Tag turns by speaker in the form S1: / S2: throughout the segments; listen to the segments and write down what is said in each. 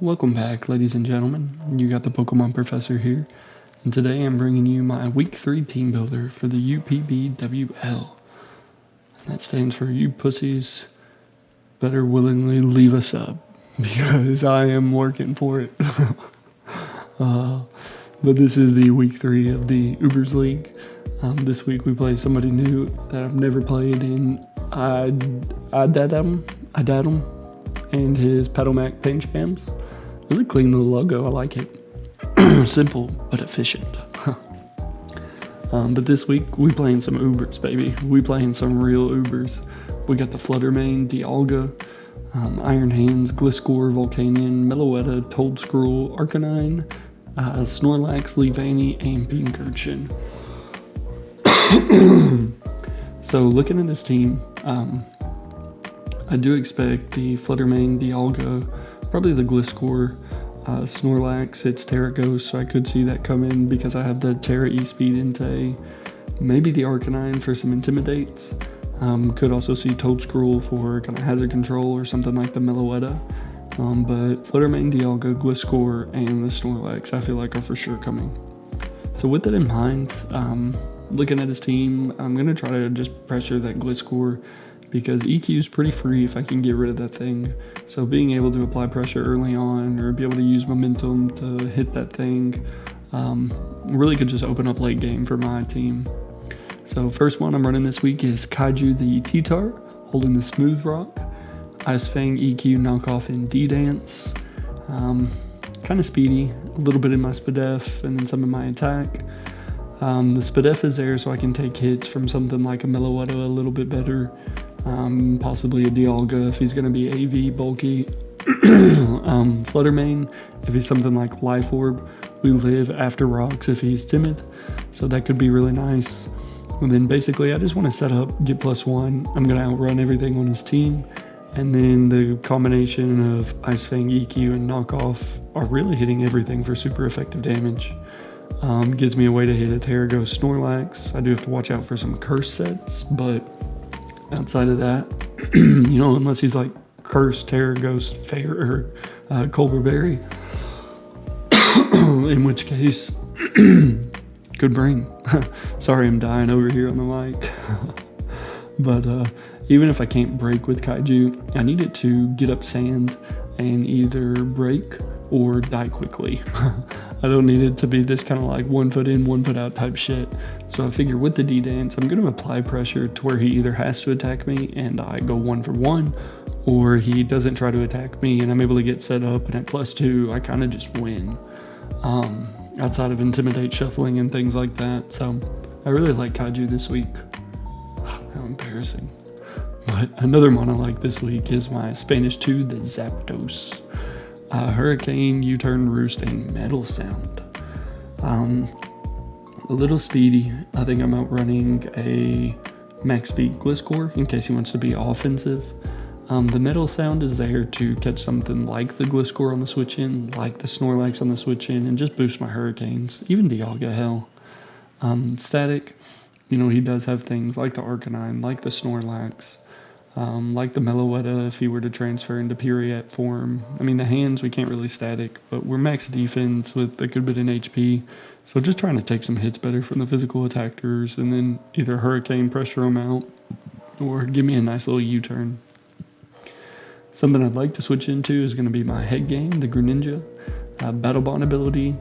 S1: Welcome back, ladies and gentlemen. You got the Pokemon Professor here, and today I'm bringing you my Week 3 team builder for the UPBWL. And that stands for You Pussies Better Willingly Leave Us Up, because I am working for it. But this is the Week 3 of the Ubers League. This week we play somebody new that I've never played in Idatum and his Paddlemac Paint Jams. Really clean little logo, I like it. Simple, but efficient. But this week, we playing some Ubers, baby. We playing some real Ubers. We got the Flutter Mane, Dialga, Iron Hands, Gliscor, Volcanion, Meloetta, Toedscruel, Arcanine, Snorlax, Leavanny, and Pincurchin. So looking at his team, I do expect the Flutter Mane, Dialga, probably the Gliscor, Snorlax. It's Terra Ghost, so I could see that come in because I have the Terra E-Speed Entei. Maybe the Arcanine for some Intimidates. Could also see Toedscruel for kind of Hazard Control or something like the Meloetta. But Flutter Mane, Dialga, Gliscor, and the Snorlax I feel like are for sure coming. So with that in mind, looking at his team, I'm going to try to just pressure that Gliscor because EQ is pretty free if I can get rid of that thing. So being able to apply pressure early on or be able to use momentum to hit that thing really could just open up late game for my team. So first one I'm running this week is Kaiju the T-Tart, holding the Smooth Rock, Ice Fang EQ knockoff in D-Dance, kind of speedy, a little bit in my Spadef and then some in my attack. The Spadef is there so I can take hits from something like a Meloetta a little bit better. Possibly a Dialga if he's going to be AV bulky. Flutter Mane if he's something like Life Orb. We live after rocks if he's timid, so that could be really nice. And then basically I just want to set up, get +1. I'm going to outrun everything on his team, and then the combination of Ice Fang, EQ, and Knockoff are really hitting everything for super effective damage. Gives me a way to hit a Terra Ghost Snorlax. I do have to watch out for some curse sets, but outside of that, unless he's like Curse, Terra Ghost, Fair, or Colbur Berry, in which case, good brain. Sorry, I'm dying over here on the mic. But even if I can't break with Kaiju, I need it to get up sand and either break or die quickly. I don't need it to be this kind of like 1 foot in, 1 foot out type shit. So I figure with the D-Dance, I'm going to apply pressure to where he either has to attack me and I go 1 for 1, or he doesn't try to attack me and I'm able to get set up, and at +2, I kind of just win. Outside of Intimidate, Shuffling, and things like that. So I really like Kaiju this week. How embarrassing. But another one I like this week is my Spanish 2, the Zapdos. Hurricane, U-Turn, Roost, and Metal Sound. A little speedy. I think I'm outrunning a max speed Gliscor in case he wants to be offensive. The Metal Sound is there to catch something like the Gliscor on the switch in, like the Snorlax on the switch in, and just boost my Hurricanes, even Dialga, hell. Static, he does have things like the Arcanine, like the Snorlax, like the Meloetta if he were to transfer into Piriat form. I mean, the hands we can't really static, but we're max defense with a good bit in HP. So just trying to take some hits better from the physical attackers and then either Hurricane pressure them out or give me a nice little U-turn. Something I'd like to switch into is going to be my head game, the Greninja. Battle Bond ability,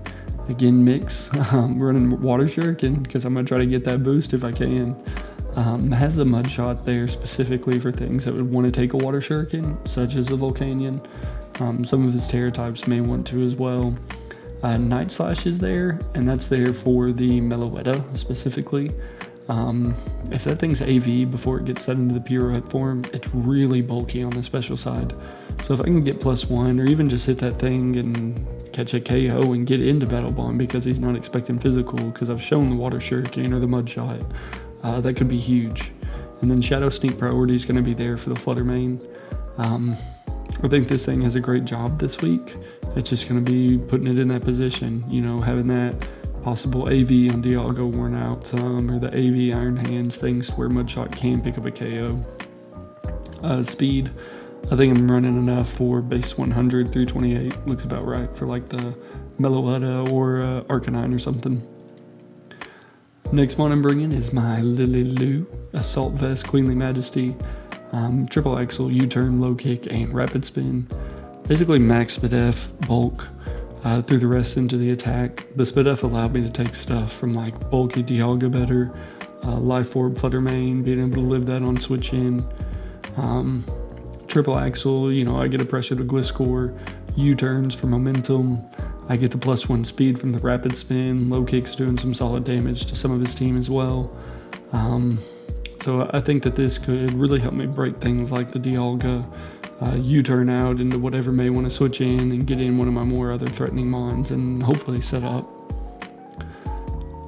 S1: again mix. Running Water Shuriken because I'm going to try to get that boost if I can. Has a Mud Shot there specifically for things that would want to take a Water Shuriken, such as a Volcanion. Some of his Terra types may want to as well. Night Slash is there, and that's there for the Meloetta specifically. If that thing's AV before it gets set into the Purite form, it's really bulky on the special side. So if I can get +1 or even just hit that thing and catch a KO and get into Battle Bond because he's not expecting physical, because I've shown the Water Shuriken or the Mud Shot, that could be huge. And then Shadow Sneak priority is going to be there for the Flutter Mane. I think this thing has a great job this week. It's just going to be putting it in that position, having that possible AV on Dialga worn out some, or the AV Iron Hands things where Mudshot can pick up a KO. Speed, I think I'm running enough for base 100 through 28. Looks about right for like the Meloetta or Arcanine or something. Next one I'm bringing is my Lily Assault Vest, Queenly Majesty, triple axle, U-turn, low kick, and rapid spin. Basically max SPDF, bulk, through the rest into the attack. The SPDF allowed me to take stuff from like bulky Dialga better, Life Orb, Flutter Mane, being able to live that on switch in. Triple axle, you know, I get a pressure the Gliscor, U-turns for momentum. I get the +1 speed from the rapid spin. Low kick's doing some solid damage to some of his team as well. So I think that this could really help me break things like the Dialga, U-turn out into whatever may want to switch in and get in one of my more other threatening mons and hopefully set up.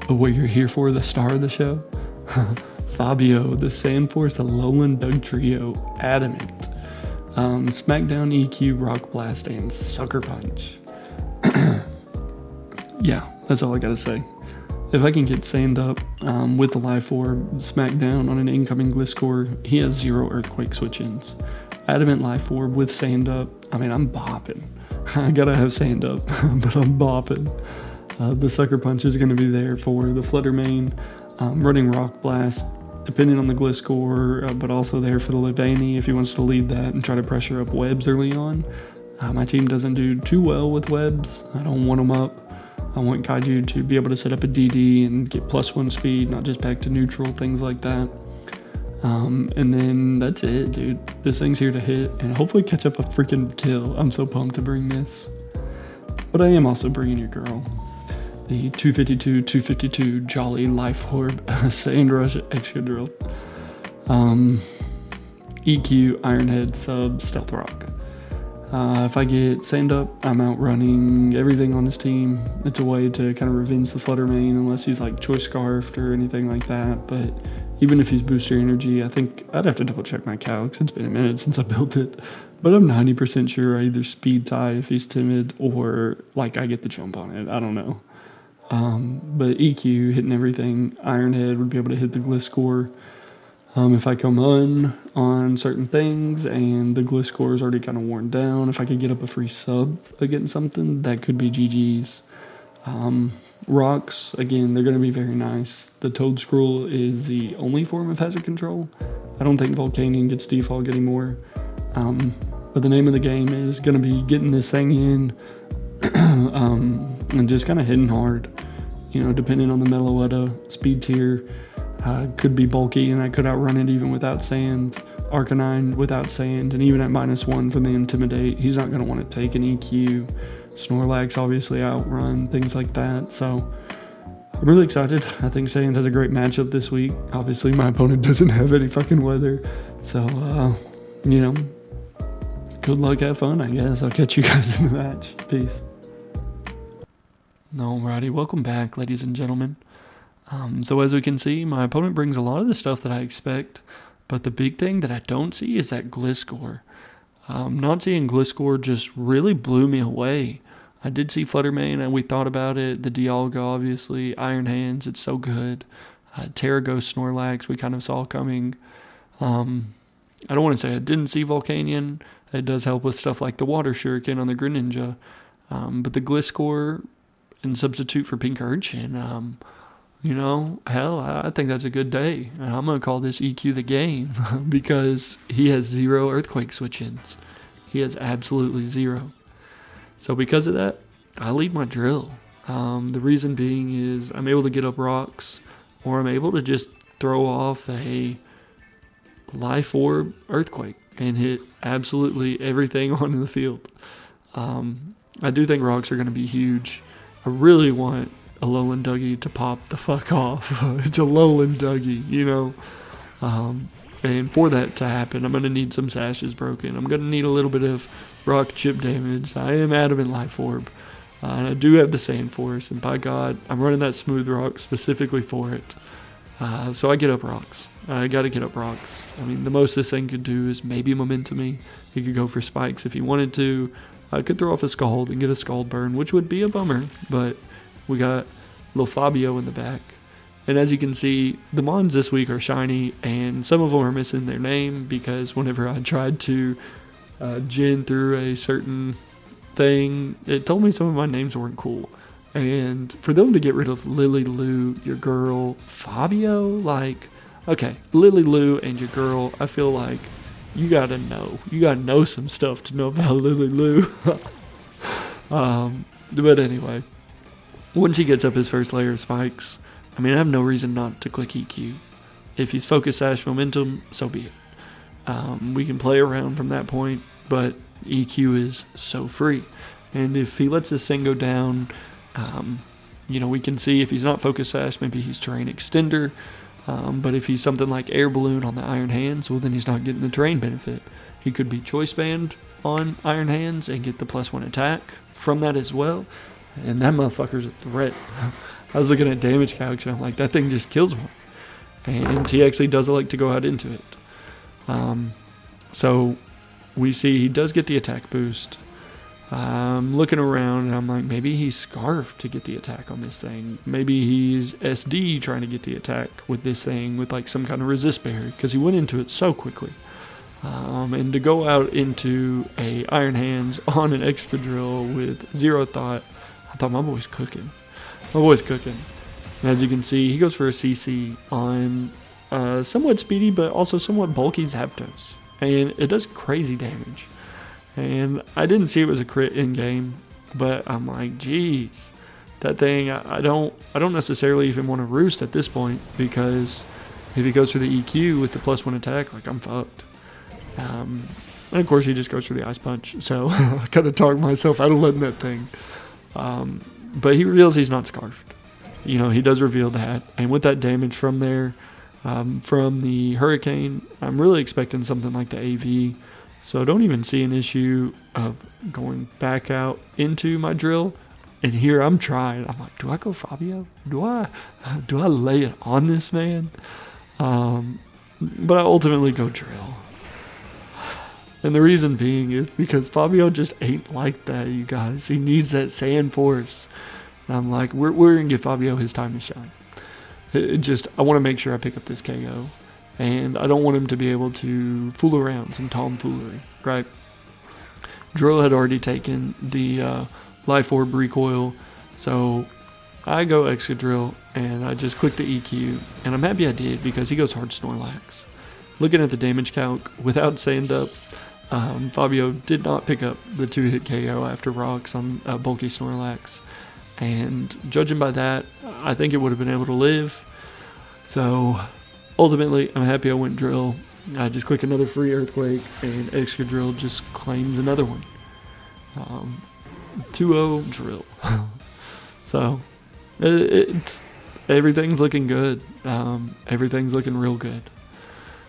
S1: But what you're here for, the star of the show? Fabio, the Sandforce Alolan Dugtrio, Adamant. Smackdown, EQ, Rock Blast, and Sucker Punch. Yeah, that's all I gotta say. If I can get Sand Up with the Life Orb, Smackdown on an incoming Gliscor, he has 0 Earthquake switch-ins. Adamant Life Orb with Sand Up, I mean, I'm bopping. I gotta have Sand Up, but I'm bopping. The Sucker Punch is gonna be there for the Flutter Mane, running Rock Blast, depending on the Gliscor, but also there for the Leavanny if he wants to lead that and try to pressure up webs early on. My team doesn't do too well with webs. I don't want them up. I want Kaiju to be able to set up a DD and get +1 speed, not just back to neutral, things like that. And then that's it, dude. This thing's here to hit and hopefully catch up a freaking kill. I'm so pumped to bring this. But I am also bringing your girl. The 252 Jolly Life Orb Sand Rush Excadrill. EQ, Ironhead, Sub, Stealth Rock. If I get Sand Up, I'm outrunning everything on his team. It's a way to kind of revenge the Flutter Mane unless he's like Choice Scarfed or anything like that. But even if he's Booster Energy, I think I'd have to double check my calcs. It's been a minute since I built it. But I'm 90% sure I either Speed Tie if he's timid or like I get the jump on it. I don't know. But EQ hitting everything. Ironhead would be able to hit the Gliscor. If I come on certain things and the Gliscor is already kind of worn down, if I could get up a free sub against something, that could be GG's. Rocks, again, they're going to be very nice. The Toad Scroll is the only form of hazard control. I don't think Volcanion gets defog anymore. But the name of the game is going to be getting this thing in and just kind of hitting hard. You know, depending on the Meloetta speed tier. Could be bulky and I could outrun it even without Sand. Arcanine without Sand, and even at -1 from the Intimidate, he's not going to want to take an EQ. Snorlax obviously outrun, things like that. So I'm really excited. I think Sand has a great matchup this week. Obviously my opponent doesn't have any fucking weather. So, you know, good luck, have fun, I guess. I'll catch you guys in the match. Peace. Alrighty, welcome back, ladies and gentlemen. So as we can see, my opponent brings a lot of the stuff that I expect, but the big thing that I don't see is that Gliscor. Not seeing Gliscor just really blew me away. I did see Flutter Mane, and we thought about it. The Dialga, obviously. Iron Hands, it's so good. Terraghost Snorlax, we kind of saw coming. I don't want to say I didn't see Volcanion. It does help with stuff like the Water Shuriken on the Greninja. But the Gliscor and substitute for Pink Urchin, you know, hell, I think that's a good day. And I'm going to call this EQ the game because he has 0 Earthquake switch-ins. He has absolutely 0. So because of that, I lead my drill. The reason being is I'm able to get up rocks, or I'm able to just throw off a Life Orb Earthquake and hit absolutely everything on the field. I do think rocks are going to be huge. I really want Alolan Dougie to pop the fuck off. It's Alolan Dougie, you know. And for that to happen, I'm going to need some sashes broken. I'm going to need a little bit of rock chip damage. I am Adamant Life Orb. And I do have the Sandforce. And by God, I'm running that Smooth Rock specifically for it. So I get up rocks. I got to get up rocks. I mean, the most this thing could do is maybe momentum me. He could go for spikes if he wanted to. I could throw off a Scald and get a Scald burn, which would be a bummer. But we got little Fabio in the back. And as you can see, the Mons this week are shiny, and some of them are missing their name because whenever I tried to Jen through a certain thing. It told me some of my names weren't cool. And for them to get rid of Lily Lou, your girl, Fabio, like, okay, Lily Lou and your girl, I feel like you gotta know some stuff to know about Lily Lou. But anyway, once he gets up his first layer of spikes, I mean, I have no reason not to click EQ. If he's focus sash momentum, so be it. We can play around from that point, but EQ is so free. And if he lets this thing go down, we can see if he's not focus sash, maybe he's terrain extender. But if he's something like air balloon on the iron hands, well, then he's not getting the terrain benefit. He could be choice band on iron hands and get the +1 attack from that as well. And that motherfucker's a threat. I was looking at damage calcs and I'm like, that thing just kills one. And he actually does like to go out into it. So we see he does get the attack boost. I'm looking around and I'm like, maybe he's scarfed to get the attack on this thing. Maybe he's SD trying to get the attack with this thing with like some kind of resist barrier because he went into it so quickly. And to go out into a Iron Hands on an Excadrill with zero thought, I thought my boy's cooking. And as you can see, he goes for a CC on somewhat speedy but also somewhat bulky Zapdos. And it does crazy damage. And I didn't see it was a crit in game, but I'm like, geez, that thing, I don't necessarily even want to roost at this point because if he goes for the EQ with the +1 attack, like I'm fucked. And of course he just goes for the Ice Punch, so I kind of talked myself out of letting that thing. But he reveals he's not scarfed. He does reveal that, and with that damage from there, from the Hurricane, I'm really expecting something like the AV. So I don't even see an issue of going back out into my drill. And here I'm trying. I'm like, do I go Fabio? Do I lay it on this man? But I ultimately go drill. And the reason being is because Fabio just ain't like that, you guys. He needs that sand force. And I'm like, we're going to give Fabio his time to shine. I want to make sure I pick up this KO. And I don't want him to be able to fool around, some tomfoolery, right? Drill had already taken the Life Orb recoil, so I go Excadrill, and I just click the EQ, and I'm happy I did because he goes hard Snorlax. Looking at the damage calc, without Sand Up, Fabio did not pick up the 2-hit KO after Rocks on bulky Snorlax, and judging by that, I think it would have been able to live, so ultimately, I'm happy I went drill. I just click another free Earthquake, and Excadrill just claims another one. 2-0 drill. So, everything's looking good. Everything's looking real good.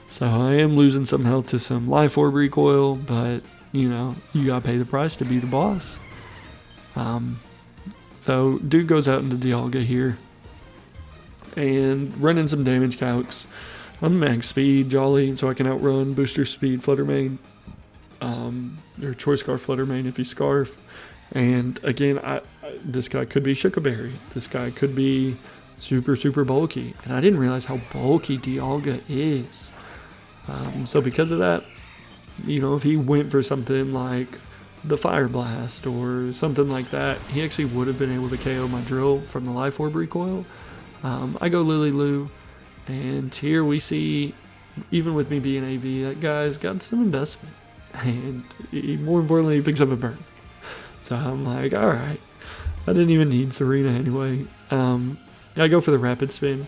S1: So, I am losing some health to some Life Orb recoil, but, you gotta pay the price to be the boss. So, dude goes out into Dialga here. And running some damage calcs. I'm max speed, Jolly, so I can outrun booster speed Flutter Mane. Or Choice Scarf Flutter Mane if you Scarf. And again, this guy could be Shookaberry. This guy could be super, super bulky. And I didn't realize how bulky Dialga is. So because of that, if he went for something like the Fire Blast or something like that, he actually would have been able to KO my drill from the Life Orb recoil. I go Lily Lou, and here we see, even with me being AV, that guy's got some investment, and more importantly, he picks up a burn. So I'm like, alright, I didn't even need Serena anyway. I go for the Rapid Spin,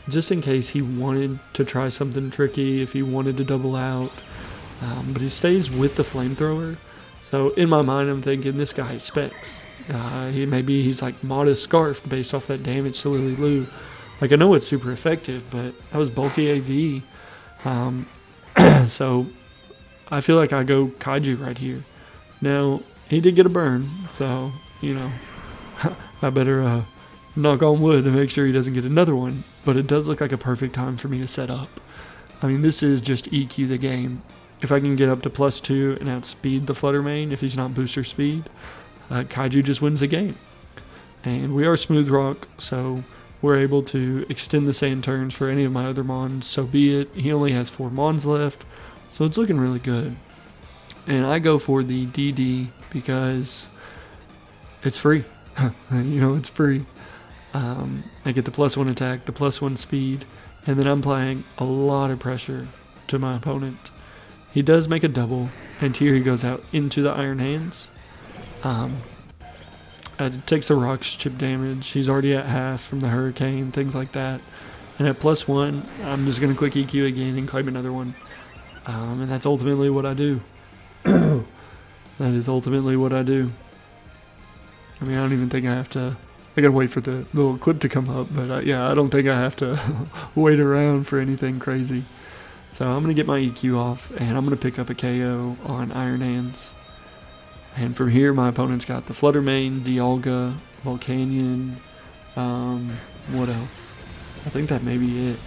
S1: just in case he wanted to try something tricky, if he wanted to double out, but he stays with the Flamethrower, so in my mind I'm thinking, this guy has specs. He's like modest scarfed based off that damage to Lily Lou. Like I know it's super effective, but that was bulky AV. So I feel like I go Kaiju right here. Now he did get a burn, so I better knock on wood to make sure he doesn't get another one. But it does look like a perfect time for me to set up. I mean, this is just EQ the game. If I can get up to +2 and outspeed the Flutter Mane if he's not booster speed, Kaiju just wins the game. And we are Smooth Rock, so we're able to extend the sand turns for any of my other Mons, so be it. He only has 4 Mons left, so it's looking really good. And I go for the DD because it's free. It's free. I get the +1 attack, the +1 speed, and then I'm applying a lot of pressure to my opponent. He does make a double, and here he goes out into the Iron Hands. It takes the rocks chip damage. He's already at half from the Hurricane, things like that. And at +1, I'm just going to quick EQ again and claim another one. And that's ultimately what I do. That is ultimately what I do. I mean, I don't even think I have to... I gotta wait for the little clip to come up, but I don't think I have to wait around for anything crazy. So I'm gonna get my EQ off, and I'm gonna pick up a KO on Iron Hands. And from here, my opponent's got the Flutter Mane, Dialga, Volcanion, what else? I think that may be it.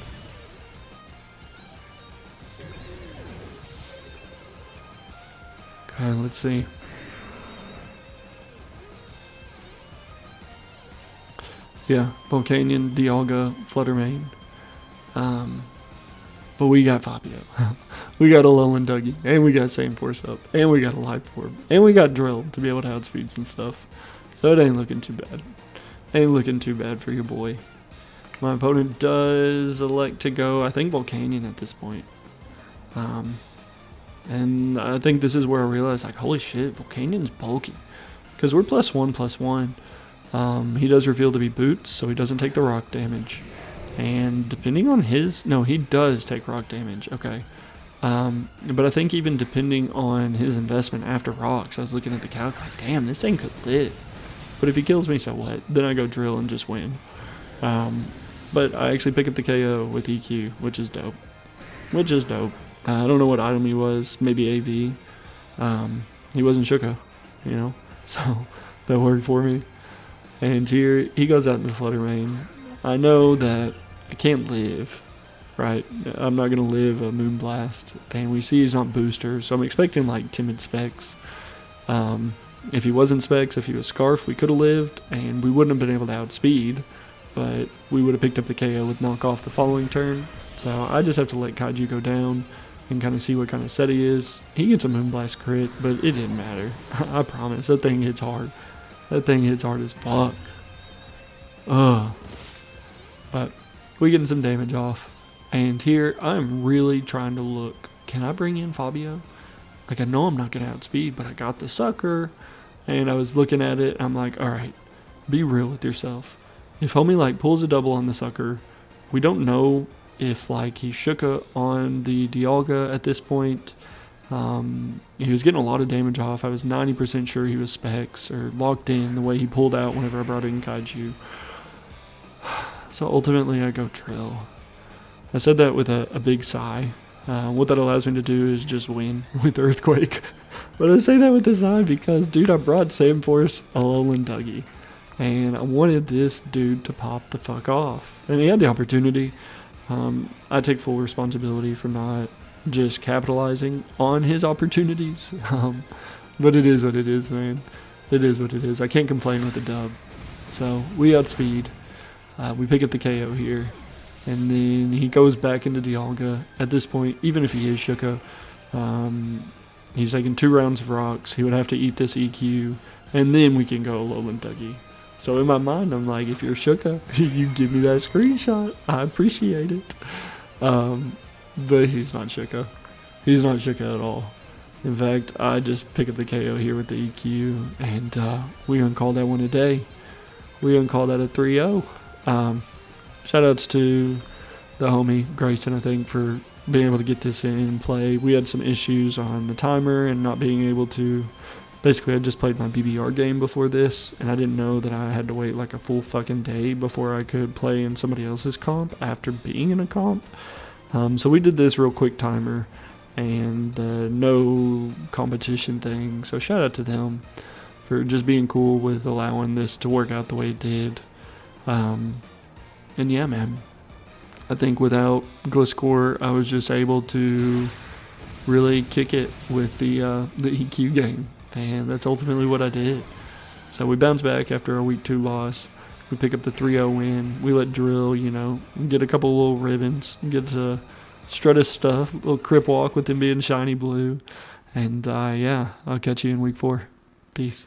S1: Okay, let's see. Yeah, Volcanion, Dialga, Flutter Mane. But we got Fabio. We got a Alolan Dougie. And we got Same Force Up. And we got a Life Orb. And we got Drill to be able to outspeed some stuff. So it ain't looking too bad. Ain't looking too bad for your boy. My opponent does elect to go, I think, Volcanion at this point. And I think this is where I realized, like, holy shit, Volcanion's bulky. Because we're +1/+1. He does reveal to be boots, so he doesn't take the rock damage. And depending on his... No, he does take rock damage. Okay. But I think even depending on his investment after rocks, I was looking at the calc, like, damn, this thing could live. But if he kills me, so what? Then I go drill and just win. But I actually pick up the KO with EQ, which is dope. I don't know what item he was. Maybe AV. He wasn't Shuka, So that worked for me. And here, he goes out in the Flutter Mane. I know that I can't live, right? I'm not going to live a Moonblast. And we see he's not booster, so I'm expecting, like, Timid Specs. If he wasn't Specs, if he was Scarf, we could have lived, and we wouldn't have been able to outspeed. But we would have picked up the KO with Knock Off the following turn. So I just have to let Kaiju go down and kind of see what kind of set he is. He gets a Moonblast crit, but it didn't matter. I promise. That thing hits hard. That thing hits hard as fuck. But we getting some damage off. And here, I'm really trying to look. Can I bring in Fabio? Like, I know I'm not going to outspeed, but I got the sucker. And I was looking at it, and I'm like, alright, be real with yourself. If homie, like, pulls a double on the sucker, we don't know if, like, he Shuka on the Dialga at this point. He was getting a lot of damage off. I was 90% sure he was Specs or locked in the way he pulled out whenever I brought in Kaiju. So ultimately I go Trill. I said that with a big sigh. What that allows me to do is just win with Earthquake. But I say that with a sigh because, dude, I brought Same Force, Alolan Dougie. And I wanted this dude to pop the fuck off. And he had the opportunity. I take full responsibility for not just capitalizing on his opportunities. But it is what it is, man. It is what it is. I can't complain with the dub. So we outspeed. We pick up the KO here. And then he goes back into Dialga. At this point, even if he is Shuka, he's taking 2 rounds of rocks. He would have to eat this EQ. And then we can go Alolan Dougie. So in my mind, I'm like, if you're Shuka, you give me that screenshot. I appreciate it. But he's not Shuka. He's not Shuka at all. In fact, I just pick up the KO here with the EQ, and we uncall that one a day. We uncall that a 3-0. Shoutouts to the homie Grayson, I think, for being able to get this in and play. We had some issues on the timer and not being able to... Basically, I just played my BBR game before this, and I didn't know that I had to wait like a full fucking day before I could play in somebody else's comp after being in a comp. So we did this real quick timer and no competition thing. So shout out to them for just being cool with allowing this to work out the way it did. And yeah, man, I think without Gliscor, I was just able to really kick it with the EQ game. And that's ultimately what I did. So we bounce back after our week 2 loss. We pick up the 3-0 win. We let Drill, get a couple little ribbons, get to strut his stuff, a little crip walk with him being shiny blue. And yeah, I'll catch you in week 4. Peace.